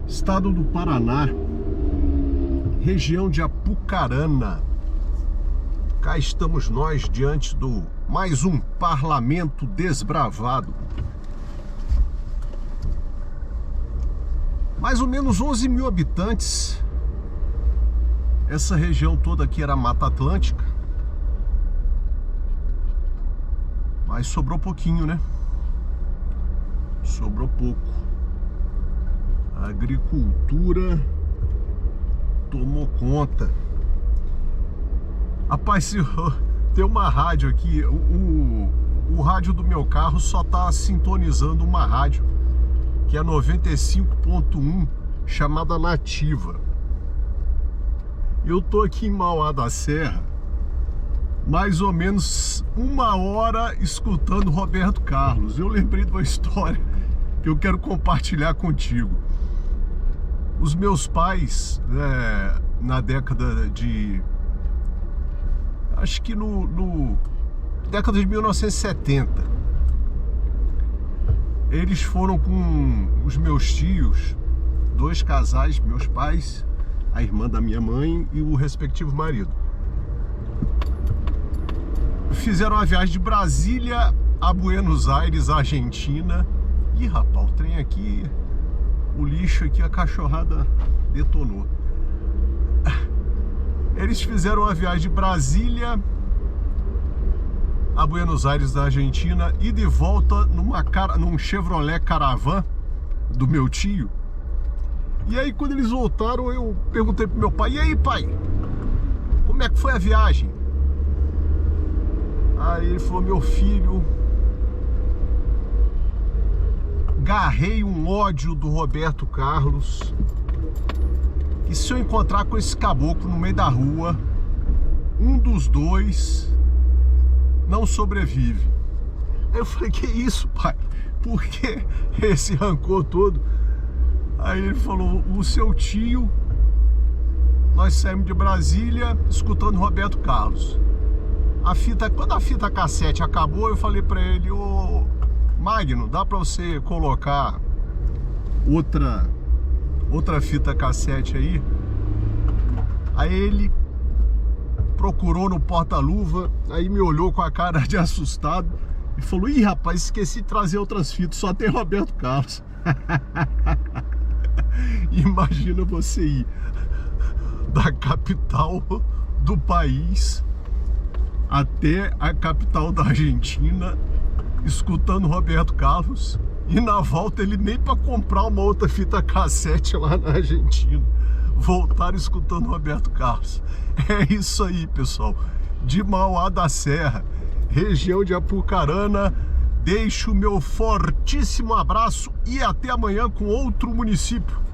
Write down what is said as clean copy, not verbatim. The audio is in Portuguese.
Estado do Paraná, região de Apucarana. Cá estamos nós diante do mais um parlamento desbravado. Mais ou menos 11 mil habitantes. Essa região toda aqui era Mata Atlântica. Mas sobrou pouquinho, né? Sobrou pouco. A agricultura tomou conta. Rapaz, tem uma rádio aqui. O rádio do meu carro só tá sintonizando uma rádio que é 95.1, chamada Nativa. Eu tô aqui em Mauá da Serra, mais ou menos 1 hora escutando Roberto Carlos. Eu lembrei de uma história que eu quero compartilhar contigo. Os meus pais, na década de... acho que no década de 1970, eles foram com os meus tios, 2 casais, meus pais, a irmã da minha mãe e o respectivo marido. Fizeram uma viagem de Brasília a Buenos Aires, Argentina. Ih, rapaz, o trem aqui, o lixo aqui, a cachorrada detonou. Eles fizeram uma viagem de Brasília a Buenos Aires, da Argentina, e de volta num Chevrolet Caravan do meu tio. E aí, quando eles voltaram, eu perguntei pro meu pai: e aí, pai, como é que foi a viagem? Aí ele falou: meu filho, garrei um ódio do Roberto Carlos, que se eu encontrar com esse caboclo no meio da rua, um dos dois não sobrevive. Aí eu falei: que isso, pai? Por que esse rancor todo? Aí ele falou: o seu tio, nós saímos de Brasília escutando Roberto Carlos. Quando a fita cassete acabou, eu falei pra ele: ô Magno, dá pra você colocar outra fita cassete aí? Aí ele procurou no porta-luva, aí me olhou com a cara de assustado e falou: ih, rapaz, esqueci de trazer outras fitas, só tem Roberto Carlos. Imagina você ir da capital do país até a capital da Argentina escutando Roberto Carlos, e na volta ele nem para comprar uma outra fita cassete lá na Argentina, voltaram escutando Roberto Carlos. É isso aí, pessoal. De Mauá da Serra, região de Apucarana, deixo o meu fortíssimo abraço e até amanhã com outro município.